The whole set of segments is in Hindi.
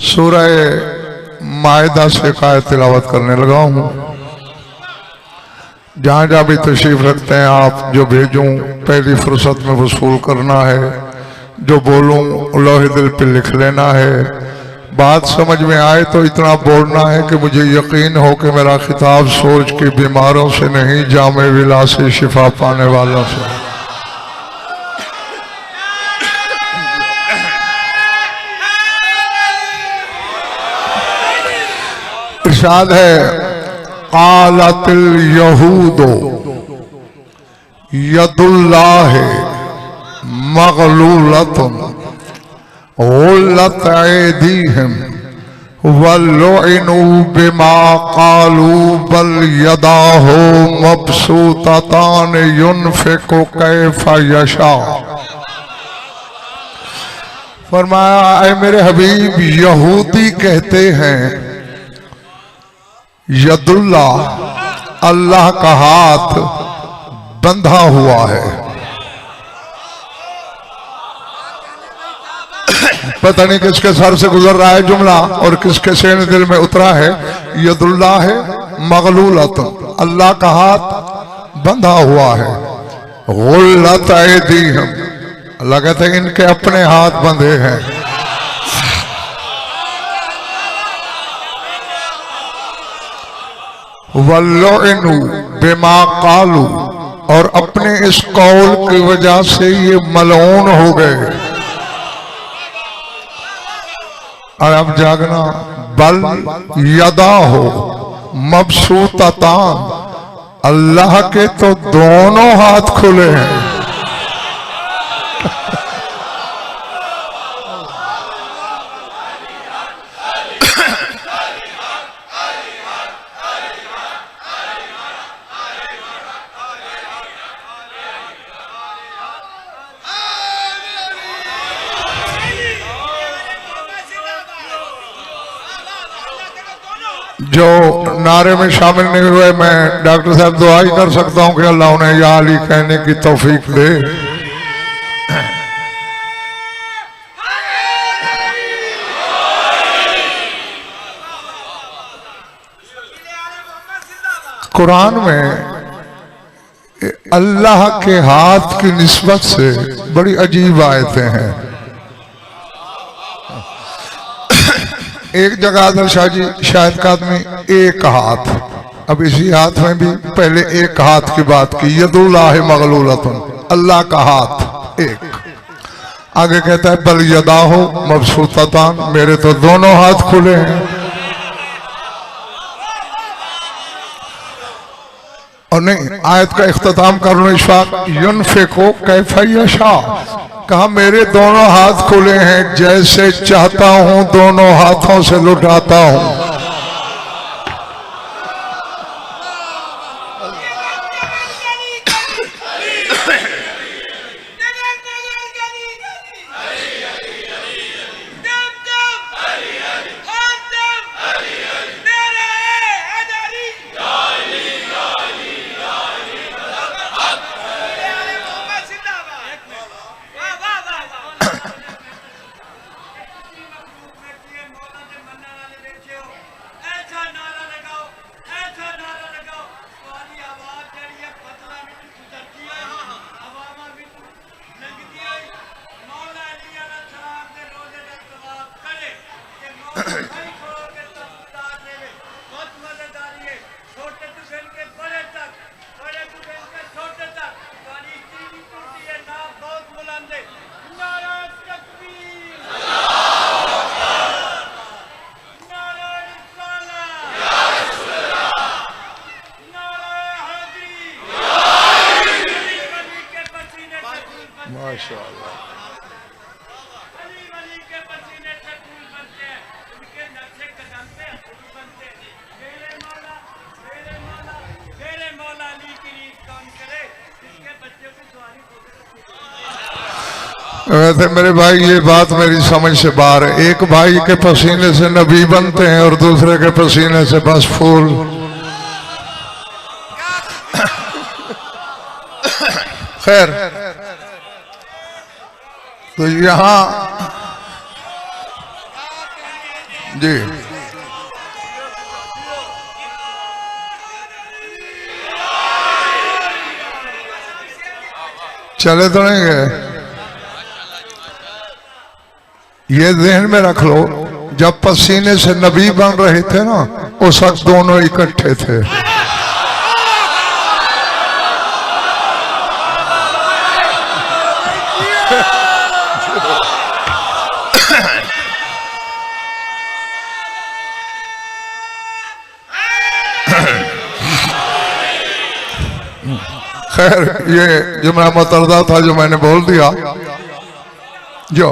सूरह मायदा से आयत तिलावत करने लगा हूँ। जहाँ जहाँ भी तशरीफ रखते हैं आप, जो भेजूं पहली फुर्सत में वसूल करना है, जो बोलूं लोहे दिल पे लिख लेना है। बात समझ में आए तो इतना बोलना है कि मुझे यकीन हो कि मेरा खिताब सोच के बीमारों से नहीं, जामे विला से शिफा पाने वालों से। इरशाद है क़ालतिल यहूदो यदुल्लाह मग़लूलतुन गुल्लत ऐदीहिम वलुइनु बिमा क़ालू बल यदाहु मबसूततान युनफ़िक़ु कैफ़ा यशा। फरमाया ऐ मेरे हबीब, यहूदी कहते हैं यदुल्ला, अल्लाह का हाथ बंधा हुआ है। पता नहीं किसके सर से गुजर रहा है जुमला और किसके सेने दिल में उतरा है। यदुल्ला है मग़लूलत, अल्लाह का हाथ बंधा हुआ है। गुल्लत ऐदीहिम, अल्लाह कहते हैं इनके अपने हाथ बंधे हैं। वल्लुइनु बिमा क़ालू, और अपने इस कौल की वजह से ये मलऊन हो गए। और अब जागना, बल यदा हो मबसूततान, अल्लाह के तो दोनों हाथ खुले हैं। जो नारे में शामिल नहीं हुए, मैं डॉक्टर साहब दुआ ही कर सकता हूं कि अल्लाह उन्हें या अली कहने की तौफीक दे। कुरान में अल्लाह के हाथ की निस्बत से बड़ी अजीब आयतें हैं। एक जगह आदर शाह जी शायद का आदमी एक हाथ, अब इसी हाथ में भी पहले एक हाथ की बात की, यदुल्लाह मग़लूलतुन, अल्लाह का हाथ एक। आगे कहता है बल यदाहु मबसूततान, मेरे तो दोनों हाथ खुले हैं। और नहीं, आयत का इख्तिताम करो इशफाक युनफ़िक़ु कैफ़ा यशा, कहा मेरे दोनों हाथ खुले हैं, जैसे चाहता हूं दोनों हाथों से लुटाता हूं। वैसे मेरे भाई ये बात मेरी समझ से बाहर है। एक भाई के पसीने से नबी बनते हैं और दूसरे के पसीने से बस फूल। खैर, तो यहां जी चले तो नहीं गए। ये ध्यान में रख लो, जब पसीने से नबी बन रहे थे ना, उस वक्त दोनों इकट्ठे थे। खैर, ये जुमला मुतरदा था जो मैंने बोल दिया। जो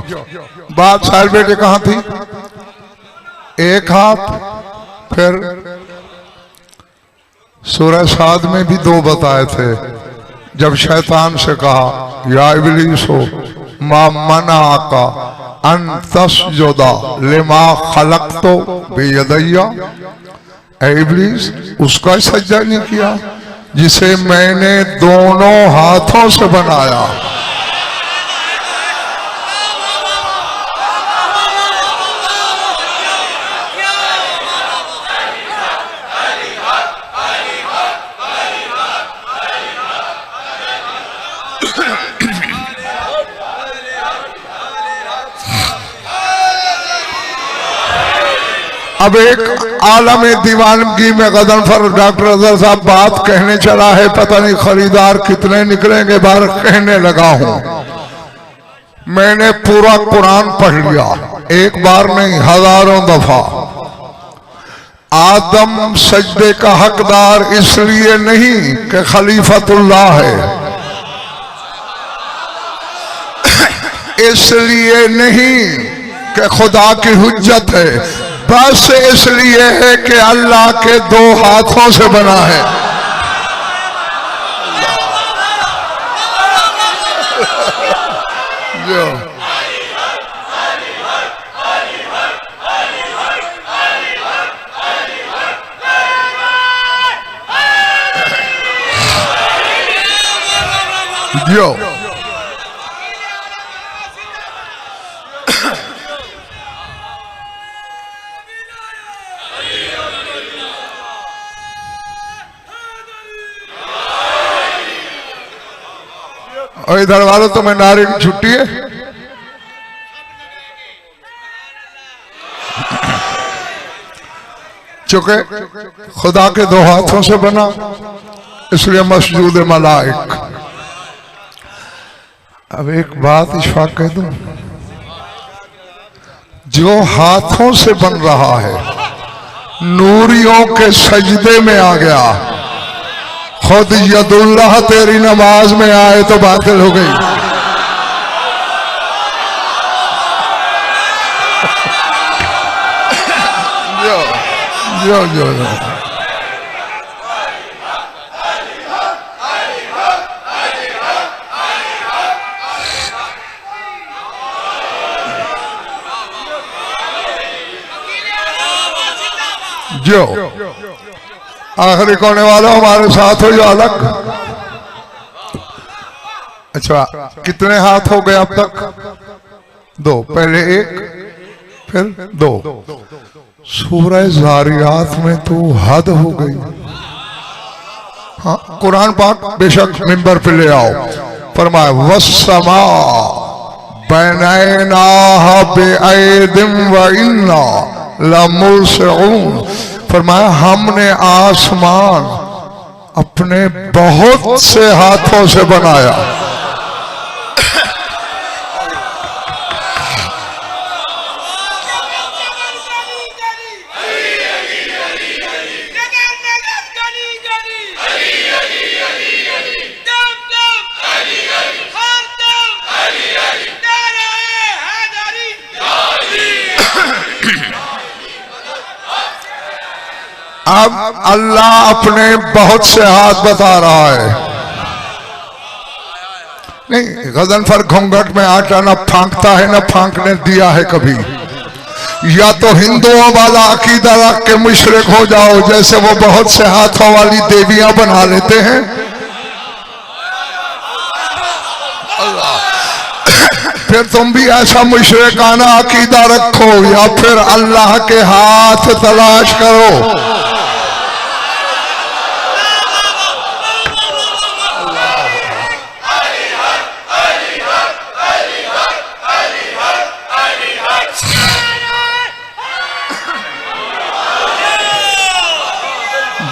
बात साहिल बेटे कहाँ थी? एक हाथ, फिर सूरह साद में भी दो बताए थे। जब शैतान से कहा या इब्लीस हो मा मना का अन तस्जुदा लिमा खलक़्तु बियदैया, ऐ इब्लीस उसका सजदा नहीं किया जिसे मैंने दोनों हाथों से बनाया। अब एक आलम दीवानगी में गदनफर डॉक्टर अजहर साहब बात कहने चला है, पता नहीं खरीदार कितने निकलेंगे, बार कहने लगा हूं। मैंने पूरा कुरान पढ़ लिया, एक बार नहीं हजारों दफा। आदम सजदे का हकदार इसलिए नहीं कि खलीफतुल्लाह है, इसलिए नहीं कि खुदा की हुज्जत है, बस इसलिए है कि अल्लाह के दो हाथों से बना है। जो और इधर वालों तो मैं नारे की छुट्टी है। चूंकि खुदा के दो हाथों से बना इसलिए मसजूद मलाइक। अब एक बात इशफाक कह दूं, जो हाथों से बन रहा है नूरियों के सजदे में आ गया, खुद यदुल्लाह तेरी नमाज में आए तो बातिल हो गई। जो जो जो जो आखिरी कोने वालों हमारे साथ हो जो अलग। अच्छा, कितने हाथ हो गए अब तक? दो, पहले एक फिर दो। सूरह ज़ारियात में तो हद हो गई। हाँ, कुरान पाक बेशक मिंबर पे ले आओ। फरमाया वस्समा बनैनाहा बिअयदिन व इन्ना लमुरसिऊन। फरमाया हमने आसमान अपने बहुत से हाथों से बनाया। अब अल्लाह अपने बहुत से हाथ बता रहा है। नहीं, गजनफर घूंघट में आटा न फांकता है न फांकने दिया है कभी। या तो हिंदुओं वाला अकीदा रख के मुशरिक हो जाओ, जैसे वो बहुत से हाथों वाली देवियां बना लेते हैं। अल्लाह फिर तुम भी ऐसा मुशरिकाना अकीदा रखो या फिर अल्लाह के हाथ तलाश करो।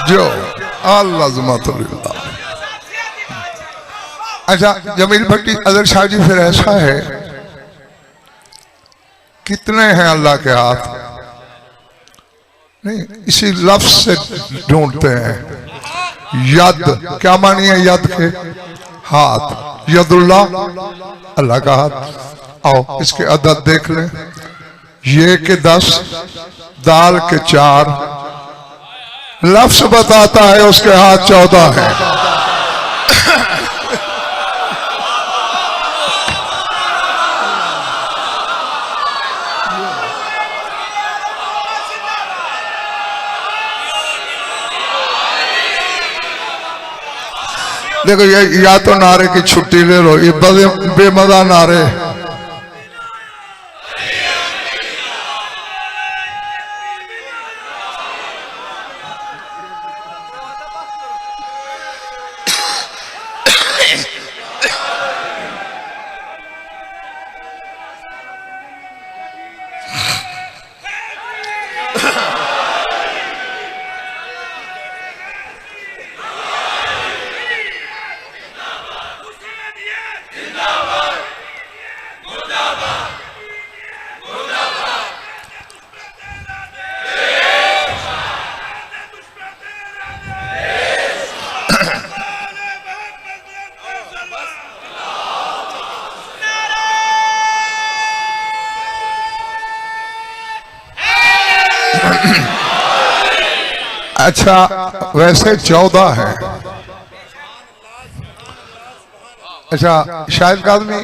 जो अल्लाह। अच्छा जमील भट्टी अदर शाह जी, फिर ऐसा है कितने हैं अल्लाह के हाथ? नहीं, इसी लफ्ज से ढूंढते हैं। यद क्या मानी है? यद के हाथ, यदुल्लाह अल्लाह का हाथ। आओ इसके अदद देख लें। ये के 10, दाल के 4, लफ्ज बताता है उसके हाथ 14 है। देखो ये या तो नारे की छुट्टी ले लो, ये बेमजा नारे। अच्छा वैसे 14 है। अच्छा शायद का आदमी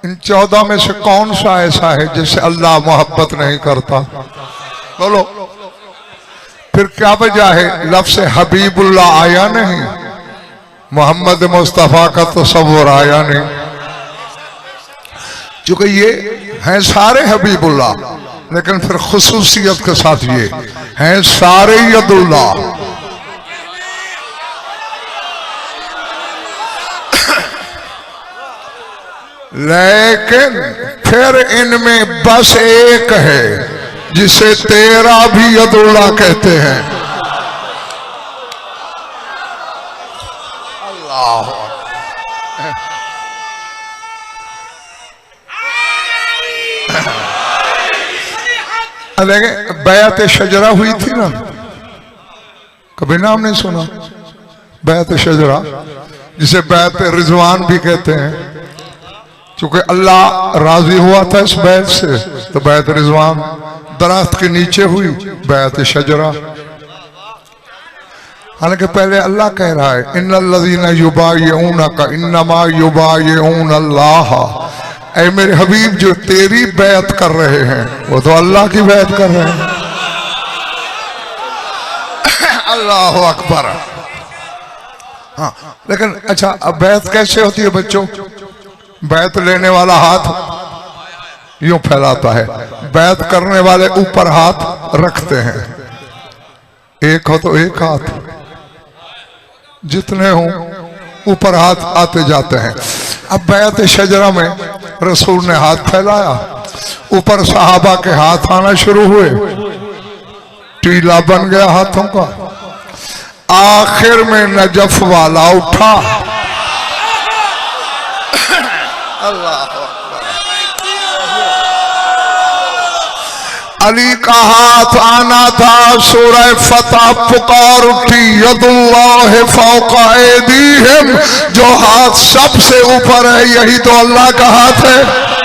इन 14 में से कौन सा ऐसा है जिससे अल्लाह मोहब्बत नहीं करता? बोलो। फिर क्या वजह है? लफ्ज़ हबीबुल्लाह आया नहीं, मोहम्मद मुस्तफ़ा का तस्वुर आया नहीं। चूंकि ये हैं सारे हबीबुल्लाह, लेकिन फिर खुसूसियत के साथ ये हैं सारे यदुल्लाह। लेकिन फिर इनमें बस एक है जिसे तेरा भी यदुल्लाह कहते हैं। अल्लाह बैत शजरा हुई थी ना, कभी नाम नहीं सुना? बैत शजरा जिसे बैत रिजवान भी कहते हैं, चूंकि अल्लाह राजी हुआ था इस बैत से, तो बैत रिजवान दरख्त के नीचे हुई बैत शजरा। हालांकि पहले अल्लाह कह रहा है इन्नल्लज़ीना युबायिऊनका इन्नमा युबायिऊन अल्लाह, ऐ मेरे हबीब जो तेरी बैत कर रहे हैं वो तो अल्लाह की बैत कर रहे हैं। अल्लाह अकबर। हाँ लेकिन अच्छा अब बैत कैसे होती है बच्चों? बैत लेने वाला हाथ यूं फैलाता है, बैत करने वाले ऊपर हाथ रखते हैं। एक हो तो एक हाथ, जितने हो ऊपर हाथ आते जाते हैं। अब बैत शजरा में रसूल ने हाथ फैलाया, ऊपर सहाबा के हाथ आना शुरू हुए, टीला बन गया हाथों का। आखिर में नजफ वाला उठा। अल्लाह अली का हाथ आना था, सूरह फतह पुकार उठी यदुल्लाह फौका ऐदीहिम, जो हाथ सबसे ऊपर है यही तो अल्लाह का हाथ है।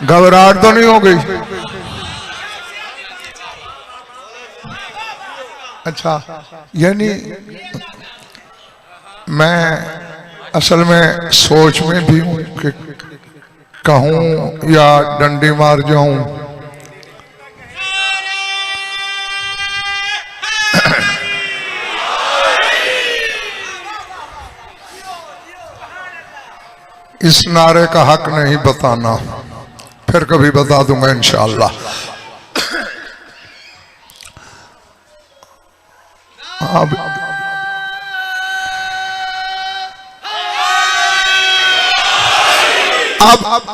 घबराहट तो नहीं हो गई? अच्छा यानी मैं असल में सोच में भी हूं कि कहूं या डंडी मार जाऊं। इस नारे का हक नहीं बताना, फिर कभी बता दूंगा इंशाअल्लाह। अब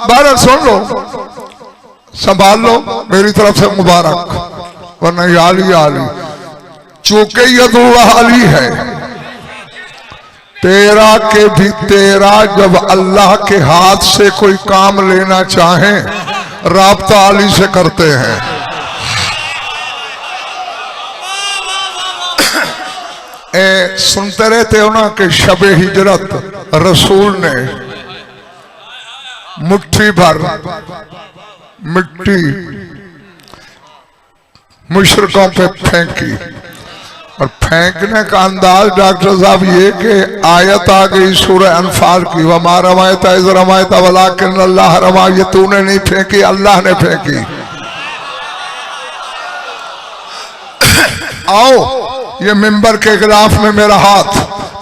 बारह सुन लो, संभाल लो, मेरी तरफ से मुबारक, वरना याली आली चूंकि यदुल्लाह अली है तेरा के भी तेरा। जब अल्लाह के हाथ से कोई काम लेना चाहें राब्ता अली से करते हैं। सुनते रहते हो ना कि शबे हिजरत रसूल ने मुट्ठी भर मिट्टी मुशरिकों पे फेंकी, और फेंकने का अंदाज डॉक्टर साहब ये कि आयत आ गई सूरह अनफाल की, वमा रमायता इज़ रमायता वलाकिन अल्लाह रमा। ये तूने नहीं फेंकी, अल्लाह ने फेंकी। आओ ये मिंबर के गिलाफ में मेरा हाथ,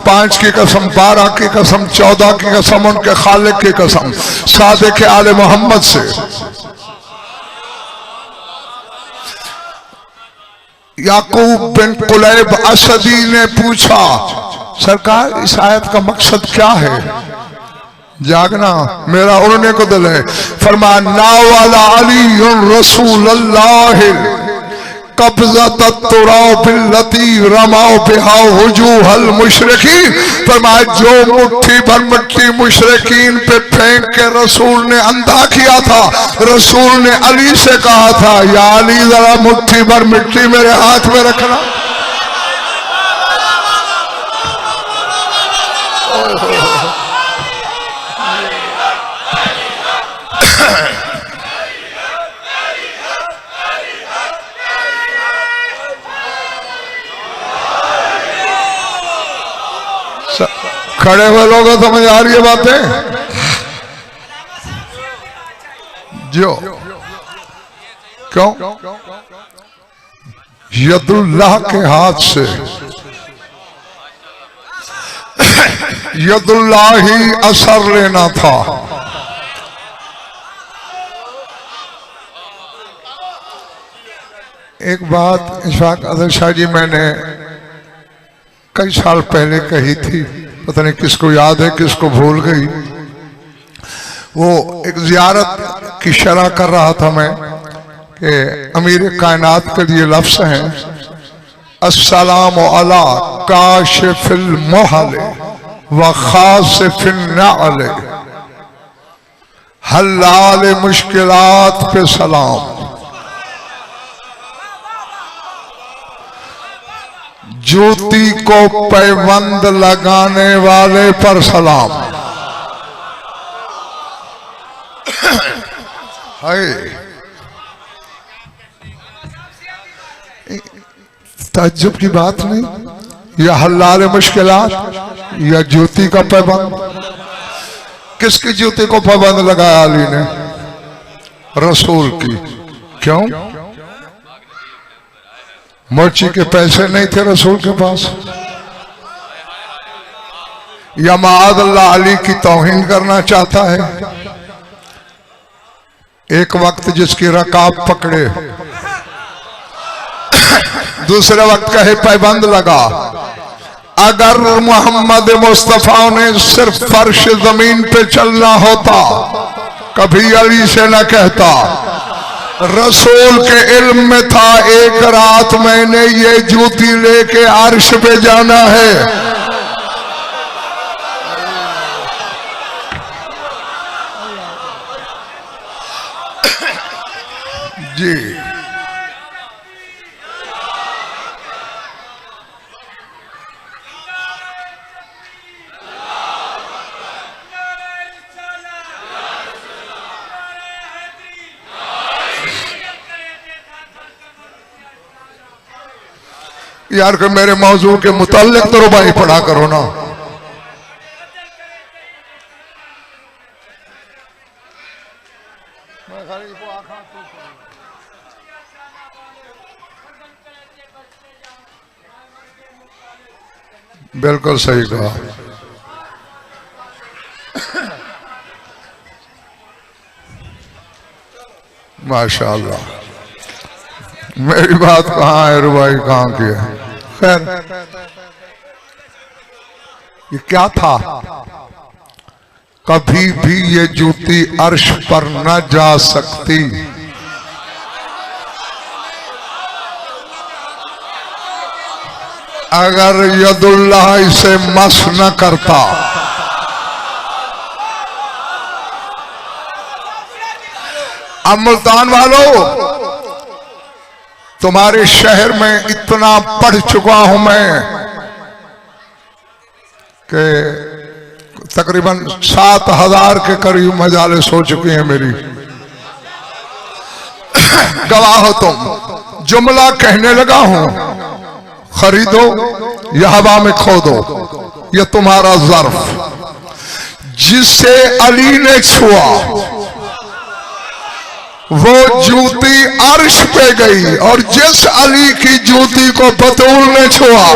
5 की कसम, 12 की कसम, 14 की कसम, उनके खालिक की कसम, सादिक आले मोहम्मद से, याकूब बिन कुलैब असदी ने पूछा सरकार इस आयत का मकसद क्या है? जागना मेरा उड़ने को दिल है। फरमाया नावाला अली रसूलुल्लाह फरमाया जो मुट्ठी भर मिट्टी मुशरिकीन पे फेंक के रसूल ने अंधा किया था, रसूल ने अली से कहा था या अली जरा मुट्ठी भर मिट्टी मेरे हाथ में रखना। खड़े हुए लोग समझ आ रही है बातें? जो क्यों यदुल्लाह के हाथ से, यदुल्लाह ही असर लेना था। एक बात इशफाक अदल शाह जी मैंने कई साल पहले कही थी, पता नहीं किसको याद है किसको भूल गई। वो एक जियारत की शरह कर रहा था मैं कि अमीर कायनात के लिए लफ्ज़ हैं अस्सलामु अला काशिफिल मुहल व खासिफिन नअल हल्लाल मुश्किलात पे सलाम। जूती को पैबंद लगाने वाले पर सलाम। ताज्जुब की बात नहीं, या हल्लाल मुश्किलात या जूती का पैबंद। किसकी जूती को पैबंद लगाया अली ने? रसूल की। क्यों? मोची के पैसे नहीं थे रसूल के पास, या माअज़ल्लाह अली की तौहीन करना चाहता है? एक वक्त जिसकी रकाब पकड़े, दूसरे वक्त कहे पैबंद लगा। अगर मोहम्मद मुस्तफा ने सिर्फ फर्श जमीन पे चलना होता कभी अली से न कहता। रसूल के इल्म में था एक रात मैंने ये जूती लेके अर्श पे जाना है। जी यार कि मेरे मौजू के मुताल्लिक तो रुबाई पढ़ा करो ना। बिल्कुल सही कहा। माशाअल्लाह। मेरी बात कहाँ है रुबाई, कहाँ की है? खैर, ये क्या था? कभी भी ये जूती अर्श पर न जा सकती अगर यदुल्लाह इसे मस न करता। अब मुल्तान वालों, तुम्हारे शहर में इतना पढ़ चुका हूं मैं कि तकरीबन 7,000 के करीब मजालिस हो चुकी हैं मेरी। गवाह हो तुम। जुमला कहने लगा हूं, खरीदो या हवा में खो दो, यह तुम्हारा ज़र्फ। जिसे अली ने छुआ वो जूती अर्श पे गई, और जिस अली की जूती को बतूल ने छुआ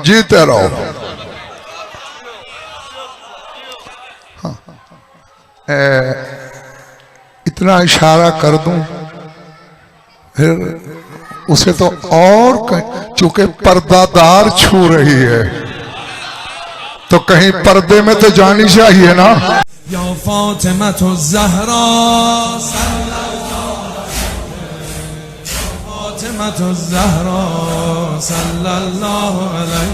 जीते रहो। हाँ। इतना इशारा कर दूं फिर उसे तो और, चूंकि पर्दादार छू रही है तो कहीं पर्दे में तो जानी चाहिए ना। या फातिमा तो ज़हरा सल्लल्लाहु अलैहि